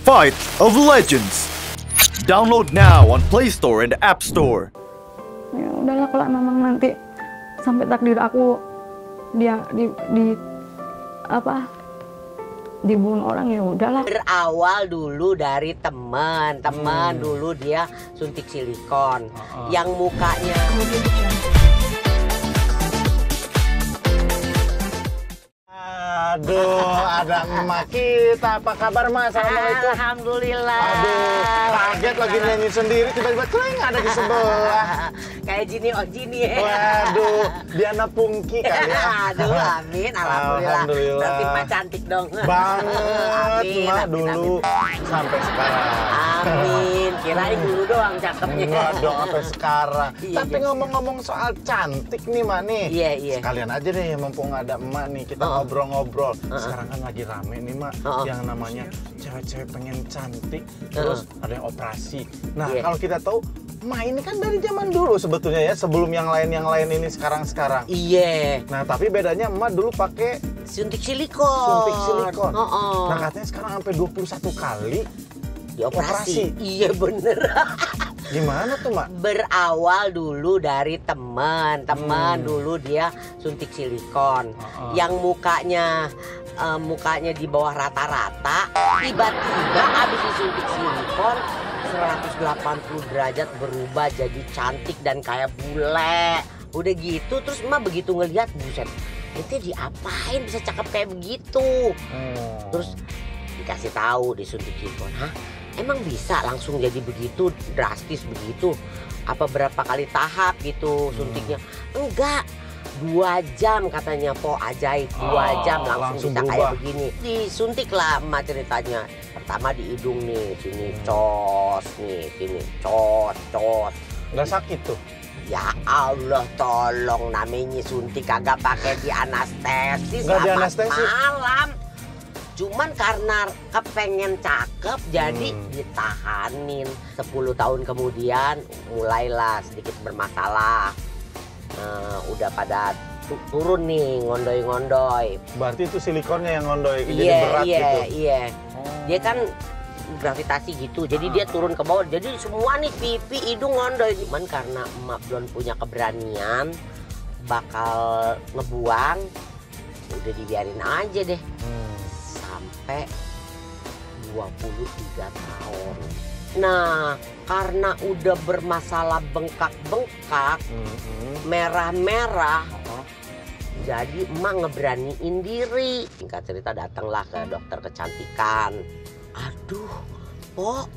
Fight of Legends. Download now on Play Store and App Store. Ya udahlah, kalau memang nanti sampai takdir aku dia dibunuh orang, ya udahlah. Berawal dulu dari teman dulu dia suntik silikon yang mukanya. Aduh, ada emak kita. Apa kabar, Mas? Assalamualaikum. Alhamdulillah. Aduh, kaget lagi nyanyi sendiri, tiba-tiba celeng ada di sebelah. Kayak Jini Jini. Waduh, Diana Pungki kali ya. Aduh, amin. Alhamdulillah. Berarti Mak cantik dong. Banget, Amin, Mak amin, dulu sampai sekarang. Amin. Kirain dulu doang cakepnya. Enggak dong, sampai sekarang. Iya, Tapi iya. ngomong-ngomong soal cantik nih, Mak nih. Iya, iya. Sekalian aja deh, mumpung ada emak nih, kita ngobrol-ngobrol. Sekarang kan lagi rame nih, Mak, yang namanya cewek-cewek pengen cantik, terus ada yang operasi. Nah, Iya. kalau kita tahu, Mak ini kan dari zaman dulu sebetulnya ya, sebelum yang lain ini sekarang-sekarang. Iya. Nah, tapi bedanya emak dulu pakai Suntik silikon. suntik silikon. Oh. Nah, katanya sekarang sampai 21 kali Dioperasi. Iya bener. Gimana tuh, Mak? Berawal dulu dari teman dulu dia suntik silikon yang mukanya di bawah rata-rata, tiba-tiba abis disuntik silikon 180 derajat berubah jadi cantik dan kayak bule. Udah gitu terus emak begitu ngelihat, buset, itu diapain bisa cakep kayak begitu. Terus dikasih tahu disuntik silikon. Hah? Emang bisa langsung jadi begitu drastis begitu? Apa berapa kali tahap gitu suntiknya? Enggak, 2 jam katanya, po ajaib, 2 jam langsung bisa berubah. kayak begini. Disuntik lah emak ceritanya. Pertama di hidung nih, sini cos nih, sini cos. Nggak sakit tuh? Ya Allah, tolong, namanya suntik kagak pakai di anestesis. Nggak di Selamat anestesis? malam. Cuman karena kepengen cakep jadi ditahanin. 10 tahun kemudian mulailah sedikit bermasalah. Udah pada turun nih, ngondoy-ngondoy. Berarti itu silikonnya yang ngondoy, jadi berat gitu? Iya. Dia kan gravitasi gitu, jadi dia turun ke bawah. Jadi semua nih pipi, hidung ngondoy. Cuman karena emak belum punya keberanian bakal ngebuang, udah dibiarin aja deh. Sampai 23 tahun. Nah, karena udah bermasalah bengkak-bengkak, merah-merah, jadi emak ngeberaniin diri. Singkat cerita datanglah ke dokter kecantikan. Aduh, Pok,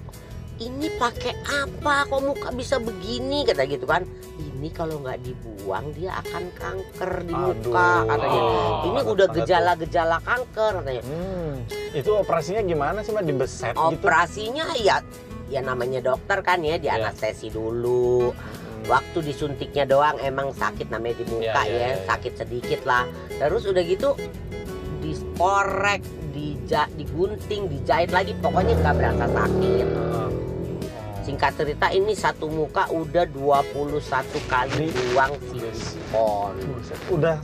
ini pakai apa? Kok muka bisa begini? Kata gitu kan. Ini kalau nggak dibuang dia akan kanker di muka katanya. Ini udah gejala-gejala kanker katanya. Itu operasinya gimana sih, Mbak? Dibeset gitu? Operasinya ya namanya dokter kan ya, di anestesi dulu. Waktu disuntiknya doang emang sakit namanya di muka ya, sakit sedikit lah. Terus udah gitu dikorek, digunting, dijahit lagi, pokoknya nggak berasa sakit. Singkat cerita ini satu muka udah 21 kali buang silikon. Udah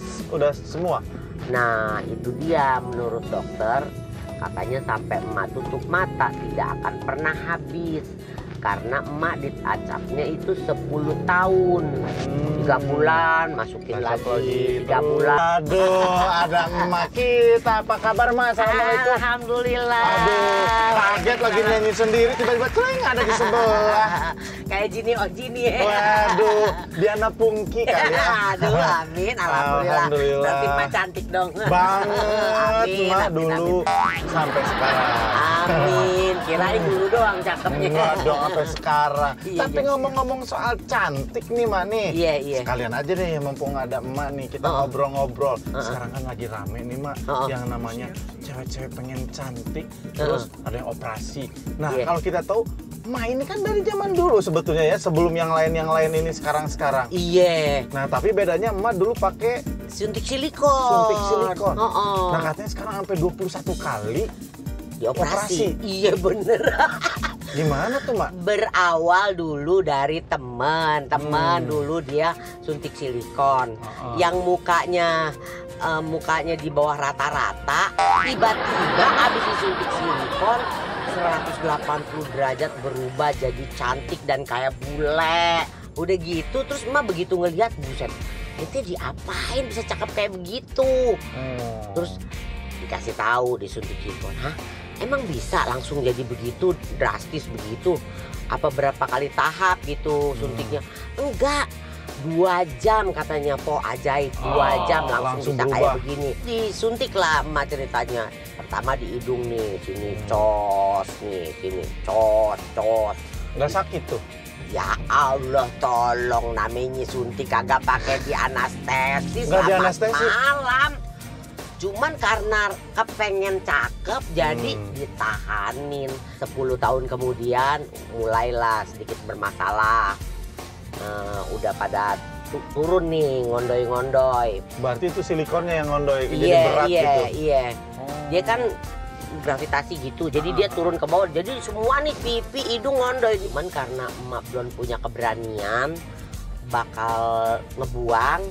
semua? Nah itu dia, menurut dokter katanya sampai emak tutup mata tidak akan pernah habis. Karena emak ditacapnya itu 10 tahun. 3 bulan masukin lagi 3 bulan. Aduh, ada emak kita. Apa kabar, Mas? Assalamualaikum. Alhamdulillah. Aduh, kaget lagi nyanyi sendiri, tiba-tiba celeng ada di sebelah. Kayak Jini. Waduh, Diana Pungki kali ya. Aduh, amin. Alhamdulillah. Berarti Mak cantik dong. Banget, Amin, Mak amin, dulu sampai sekarang. Amin. Kirain dulu doang cakepnya. Enggak dong, sampai sekarang. Iya, Tapi ngomong-ngomong soal cantik nih, Mak nih. Iya. Sekalian aja deh, mumpung ada emak nih, kita ngobrol-ngobrol. Sekarang kan lagi rame nih, Mak, yang namanya cewek-cewek pengen cantik, terus ada yang operasi. Nah, kalau kita tahu, emak ini kan dari zaman dulu sebetulnya ya, sebelum yang lain ini sekarang-sekarang. Iya. Nah, tapi bedanya emak dulu pakai Suntik silikon. suntik silikon. Nah, katanya sekarang sampai 21 kali dioperasi. Iya bener. Gimana tuh, Mak? Berawal dulu dari teman dulu dia suntik silikon yang mukanya di bawah rata-rata, tiba-tiba abis disuntik silikon 180 derajat berubah jadi cantik dan kayak bule. Udah gitu terus emak begitu ngelihat, buset, ente diapain bisa cakep kayak begitu. Terus dikasih tahu, disuntik silikon. Hah? Emang bisa langsung jadi begitu, drastis begitu? Apa berapa kali tahap gitu suntiknya? Enggak, 2 jam katanya, po ajaib, 2 jam langsung bisa berubah. Kayak begini. Disuntik lah emak ceritanya. Pertama di hidung nih, sini cos nih, sini cos. Nggak sakit tuh? Ya Allah, tolong, namanya suntik kagak pakai di anestesis. Nggak di anestesis? Malam. Cuman karena kepengen cakep jadi ditahanin. 10 tahun kemudian mulailah sedikit bermasalah. Udah pada turun nih, ngondoy-ngondoy. Berarti itu silikonnya yang ngondoy, jadi berat gitu? Iya. Dia kan gravitasi gitu, jadi dia turun ke bawah. Jadi semua nih pipi, hidung ngondoy. Cuman karena emak belum punya keberanian bakal ngebuang,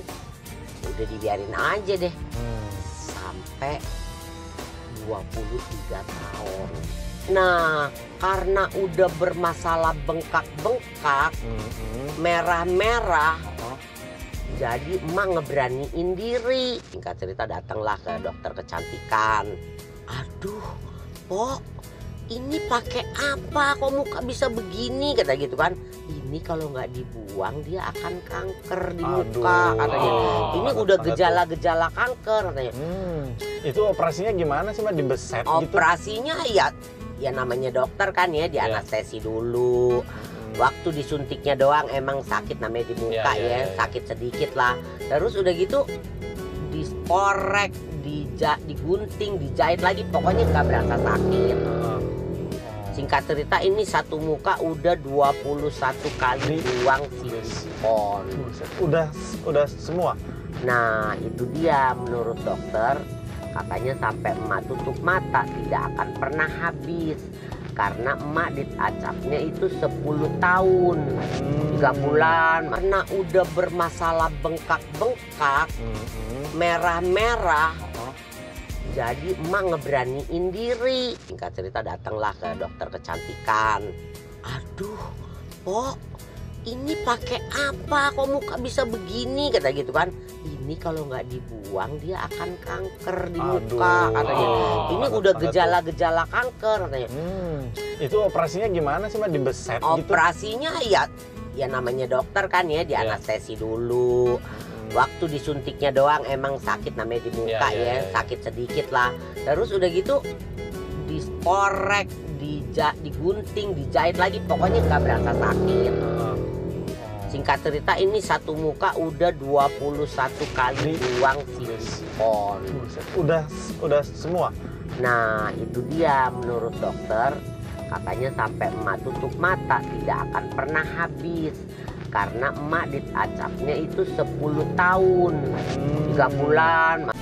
udah dibiarin aja deh. Sampai 23 tahun. Nah, karena udah bermasalah bengkak-bengkak, merah-merah, jadi emak ngeberaniin diri. Singkat cerita datanglah ke dokter kecantikan. Aduh, Pok, ini pakai apa? Kok muka bisa begini? Kata gitu kan. Ini kalau nggak dibuang dia akan kanker di muka katanya. Ini udah gejala-gejala kanker katanya. Itu operasinya gimana sih, Mbak? Dibeset gitu? Operasinya ya namanya dokter kan ya, di anestesi dulu. Waktu disuntiknya doang emang sakit, namanya di muka sakit sedikit lah. Terus udah gitu disporek, digunting, dijahit lagi, pokoknya nggak berasa sakit. Singkat cerita ini satu muka udah 21 kali buang silikon. Udah semua? Nah itu dia, menurut dokter katanya sampai emak tutup mata tidak akan pernah habis. Karena emak ditacapnya itu 10 tahun 3 bulan. Karena udah bermasalah bengkak-bengkak, merah-merah, jadi emak ngeberaniin diri. Singkat cerita datanglah ke dokter kecantikan. Aduh, Pok, ini pakai apa? Kok muka bisa begini? Kata gitu kan. Ini kalau nggak dibuang dia akan kanker di muka katanya. Ini udah gejala-gejala kanker katanya. Itu operasinya gimana sih, Mbak? Dibeset gitu? Operasinya ya namanya dokter kan ya, di anestesi dulu. Waktu disuntiknya doang emang sakit, namanya di muka sakit sedikit lah. Terus udah gitu disporek, digunting, dijahit lagi, pokoknya nggak berasa sakit. Singkat cerita ini satu muka udah 21 kali buang silikon. Udah semua? Nah itu dia, menurut dokter katanya sampai emak tutup mata tidak akan pernah habis. Karena emak ditacapnya itu 10 tahun 3 bulan.